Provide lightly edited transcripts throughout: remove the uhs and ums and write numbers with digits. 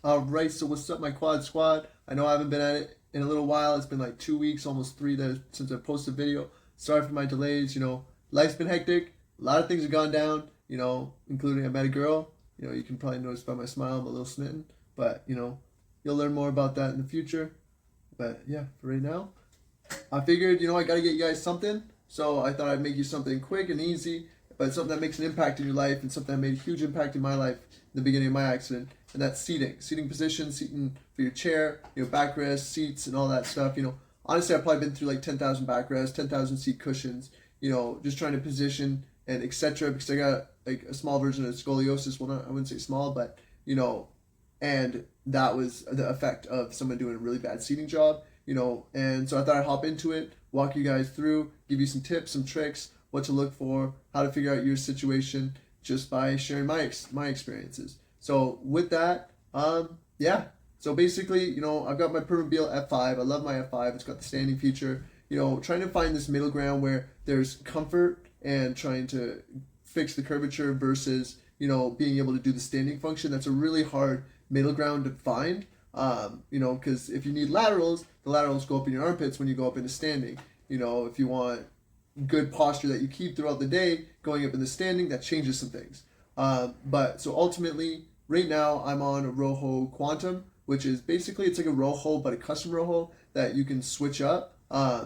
Alright, so what's up, my quad squad? I know I haven't been at it in a little while. It's been like 2 weeks, almost three since I posted a video. Sorry for my delays. Life's been hectic. A lot of things have gone down, including I met a girl. You can probably notice by my smile, I'm a little smitten. But, you'll learn more about that in the future. But yeah, for right now, I figured, I gotta get you guys something. So I thought I'd make you something quick and easy, but something that makes an impact in your life and something that made a huge impact in my life in the beginning of my accident. And that's seating. Seating position, seating for your chair, backrests, seats, and all that stuff. Honestly, I've probably been through like 10,000 backrests, 10,000 seat cushions, just trying to position and etc. Because I got like a small version of scoliosis. Well, not, I wouldn't say small, but, and that was the effect of someone doing a really bad seating job. And so I thought I'd hop into it, walk you guys through, give you some tips, some tricks, what to look for, how to figure out your situation, just by sharing my experiences. So with that, yeah. So basically, I've got my Permobil F5. I love my F5. It's got the standing feature. Trying to find this middle ground where there's comfort and trying to fix the curvature versus, being able to do the standing function. That's a really hard middle ground to find. Because if you need laterals, the laterals go up in your armpits when you go up into standing. If you want good posture that you keep throughout the day, going up in the standing, that changes some things. But so ultimately, right now I'm on a Rojo Quantum, which is basically, it's like a Rojo, but a custom Rojo that you can switch up.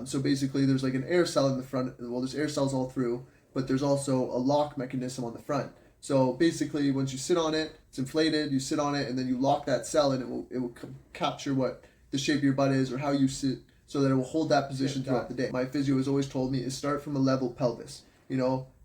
So basically there's like an air cell in the front. Well, there's air cells all through, but there's also a lock mechanism on the front. So basically, once you sit on it, it's inflated. You sit on it, and then you lock that cell, and it will capture what the shape of your butt is or how you sit, so that it will hold that position throughout the day. My physio has always told me is start from a level pelvis.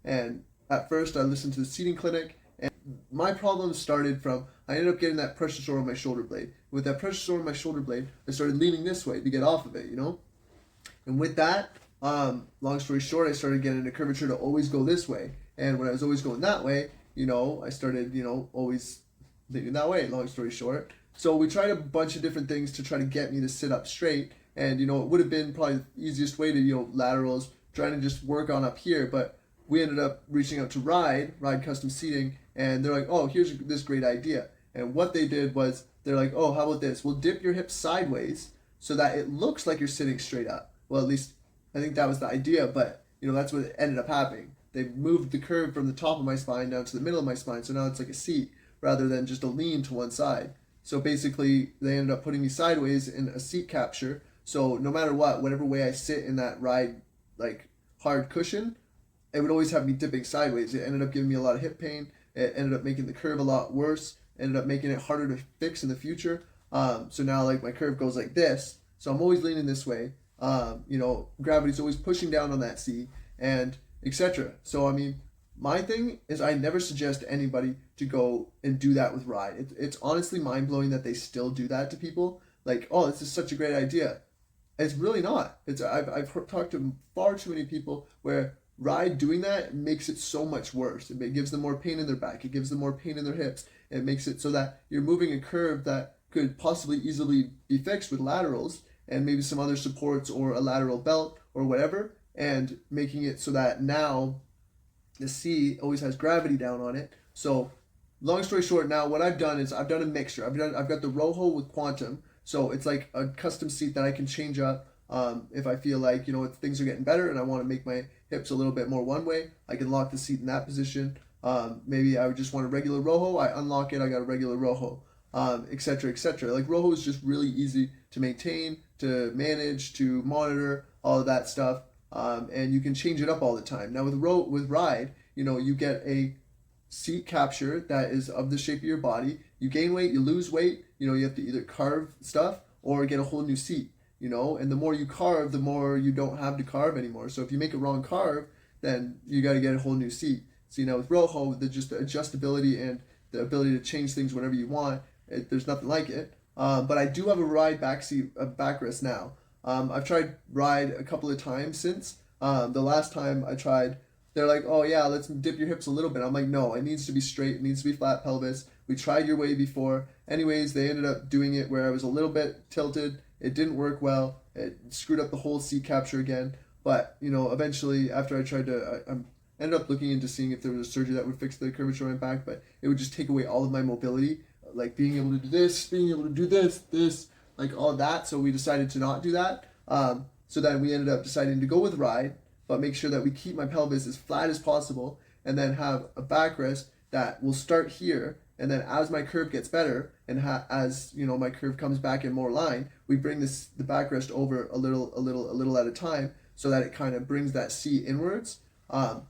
And at first I listened to the seating clinic, and my problem started from I ended up getting that pressure sore on my shoulder blade. With that pressure sore on my shoulder blade, I started leaning this way to get off of it. And with that, long story short, I started getting a curvature to always go this way. And when I was always going that way, I started, always leaning that way, long story short. So we tried a bunch of different things to try to get me to sit up straight. And, it would have been probably the easiest way to, laterals, trying to just work on up here. But we ended up reaching out to Ride Custom Seating, and they're like, oh, here's this great idea. And what they did was, they're like, oh, how about this? We'll dip your hips sideways so that it looks like you're sitting straight up. Well, at least I think that was the idea, but, that's what ended up happening. They moved the curve from the top of my spine down to the middle of my spine, so now it's like a seat rather than just a lean to one side. So basically, they ended up putting me sideways in a seat capture, so no matter what, whatever way I sit in that Ride, like, hard cushion, it would always have me dipping sideways. It ended up giving me a lot of hip pain. It ended up making the curve a lot worse. Ended up making it harder to fix in the future. So now, like, my curve goes like this. So I'm always leaning this way. Gravity's always pushing down on that seat, and etc. So, I mean, my thing is I never suggest anybody to go and do that with Ride. It's honestly mind-blowing that they still do that to people. Like, oh, this is such a great idea. It's really not. I've talked to far too many people where Ride doing that makes it so much worse. It gives them more pain in their back. It gives them more pain in their hips. It makes it so that you're moving a curve that could possibly easily be fixed with laterals and maybe some other supports or a lateral belt or whatever, and making it so that now the seat always has gravity down on it. So long story short, now what I've done is I've done a mixture. I've got the Rojo with Quantum, so it's like a custom seat that I can change up if I feel like, if things are getting better and I want to make my hips a little bit more one way. I can lock the seat in that position. Maybe I would just want a regular Rojo. I unlock it. I got a regular Rojo, etc., etc. Like, Rojo is just really easy to maintain, to manage, to monitor, all of that stuff. And you can change it up all the time. Now with Ride, you get a seat capture that is of the shape of your body. You gain weight, you lose weight. You have to either carve stuff or get a whole new seat. And the more you carve, the more you don't have to carve anymore. So if you make a wrong carve, then you got to get a whole new seat. So with Rojo, the adjustability and the ability to change things whenever you want, there's nothing like it. But I do have a Ride backrest now. I've tried Ride a couple of times since. The last time I tried, they're like, oh yeah, let's dip your hips a little bit. I'm like, no, it needs to be straight. It needs to be flat pelvis. We tried your way before. Anyways, they ended up doing it where I was a little bit tilted. It didn't work well. It screwed up the whole seat capture again. But, eventually after I tried to, I ended up looking into seeing if there was a surgery that would fix the curvature of my back, but it would just take away all of my mobility like being able to do this, being able to do this, like all that. So we decided to not do that. So then we ended up deciding to go with ride, but make sure that we keep my pelvis as flat as possible, and then have a backrest that will start here, and then as my curve gets better, and as you know my curve comes back in more line, we bring the backrest over a little at a time, so that it kind of brings that seat inwards. So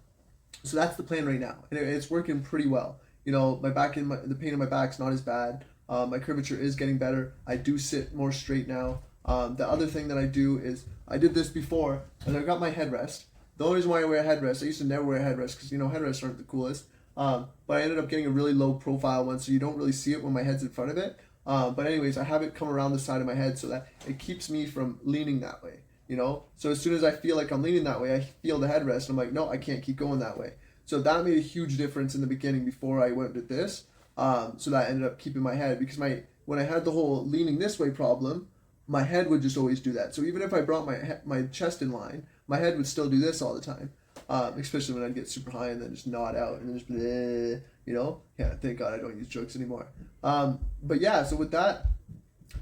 that's the plan right now, and it's working pretty well. You know, the pain in my back's not as bad. My curvature is getting better. I do sit more straight now. The other thing that I do is, I did this before, and I got my headrest. The only reason why I wear a headrest, I used to never wear a headrest because, you know, headrests aren't the coolest. But I ended up getting a really low profile one, so you don't really see it when my head's in front of it. But anyways, I have it come around the side of my head so that it keeps me from leaning that way, you know? So as soon as I feel like I'm leaning that way, I feel the headrest, and I'm like, no, I can't keep going that way. So that made a huge difference in the beginning before I went with this. So that ended up keeping my head, because when I had the whole leaning this way problem, my head would just always do that. So even if I brought my chest in line, my head would still do this all the time. Especially when I'd get super high and then just nod out and then just bleh, you know? Yeah, thank God I don't use drugs anymore. But yeah, so with that,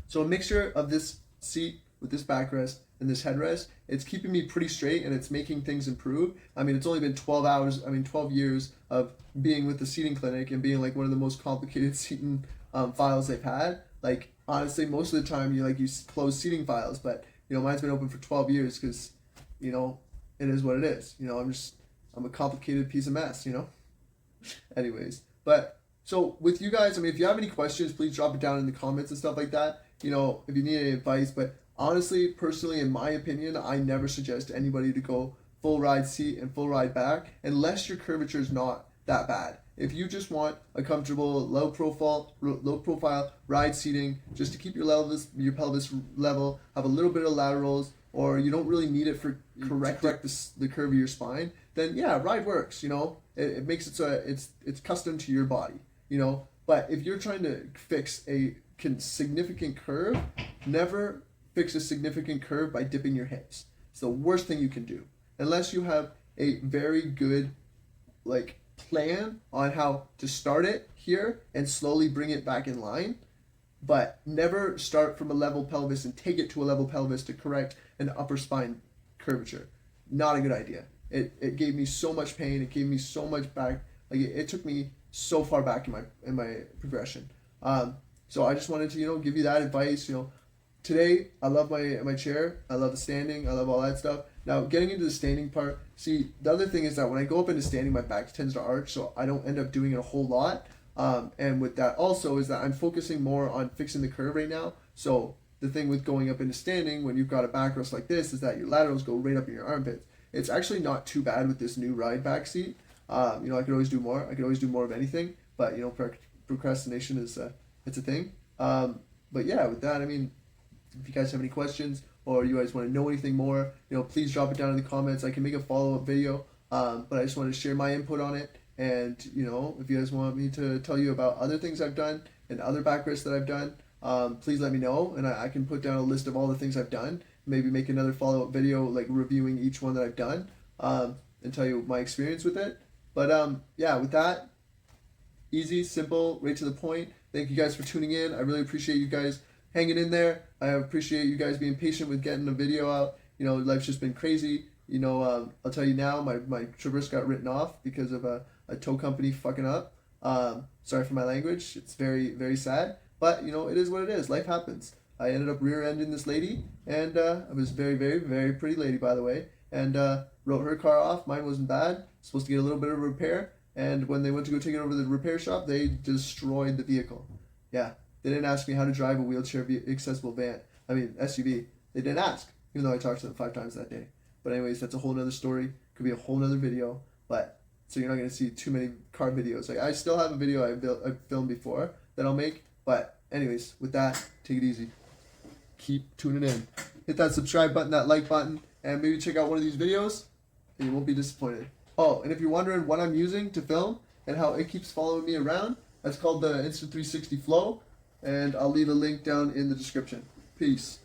so a mixture of this seat with this backrest and this headrest, it's keeping me pretty straight, and it's making things improve. I mean, it's only been 12 years of being with the seating clinic and being like one of the most complicated seating files they've had. Like, honestly, most of the time you close seating files, but you know, mine's been open for 12 years because, you know, it is what it is. You know, I'm a complicated piece of mess, you know? Anyways, but so with you guys, I mean, if you have any questions, please drop it down in the comments and stuff like that. You know, if you need any advice, but honestly, personally, in my opinion, I never suggest anybody to go full ride seat and full ride back unless your curvature is not that bad. If you just want a comfortable low profile ride seating just to keep your pelvis level, have a little bit of laterals, or you don't really need it for correct the curve of your spine, then yeah, ride works. You know, it makes it so it's custom to your body. You know, but if you're trying to fix a significant curve, never fix a significant curve by dipping your hips. It's the worst thing you can do, unless you have a very good plan on how to start it here and slowly bring it back in line. But never start from a level pelvis and take it to a level pelvis to correct an upper spine curvature. Not a good idea. It gave me so much pain. It gave me so much back. Like it took me so far back in my progression. So I just wanted to give you that advice. Today I love my chair. I love the standing. I love all that stuff. Now getting into the standing part. See, the other thing is that when I go up into standing, my back tends to arch, so I don't end up doing it a whole lot. And with that also is that I'm focusing more on fixing the curve right now. So the thing with going up into standing when you've got a backrest like this is that your laterals go right up in your armpits. It's actually not too bad with this new ride back seat. I could always do more. I could always do more of anything, but procrastination is it's a thing. But yeah, with that, I mean, if you guys have any questions or you guys want to know anything more, please drop it down in the comments. I can make a follow-up video, but I just want to share my input on it. And, if you guys want me to tell you about other things I've done and other backrests that I've done, please let me know. And I can put down a list of all the things I've done. Maybe make another follow-up video, like reviewing each one that I've done, and tell you my experience with it. But, yeah, with that, easy, simple, right to the point. Thank you guys for tuning in. I really appreciate you guys hanging in there. I appreciate you guys being patient with getting the video out. Life's just been crazy. I'll tell you now, my traverse got written off because of a tow company fucking up. Sorry for my language. It's very, very sad. But, it is what it is. Life happens. I ended up rear-ending this lady, and it was a very, very, very pretty lady, by the way, and wrote her car off. Mine wasn't bad. Supposed to get a little bit of repair, and when they went to go take it over to the repair shop, they destroyed the vehicle. Yeah, they didn't ask me how to drive a wheelchair accessible SUV. They didn't ask, even though I talked to them 5 times that day. But anyways, that's a whole nother story. Could be a whole nother video, but so you're not going to see too many car videos. Like, I still have a video I filmed before that I'll make, but anyways, with that, take it easy. Keep tuning in. Hit that subscribe button, that like button, and maybe check out one of these videos, and you won't be disappointed. Oh, and if you're wondering what I'm using to film and how it keeps following me around, that's called the Insta360 Flow, and I'll leave a link down in the description. Peace.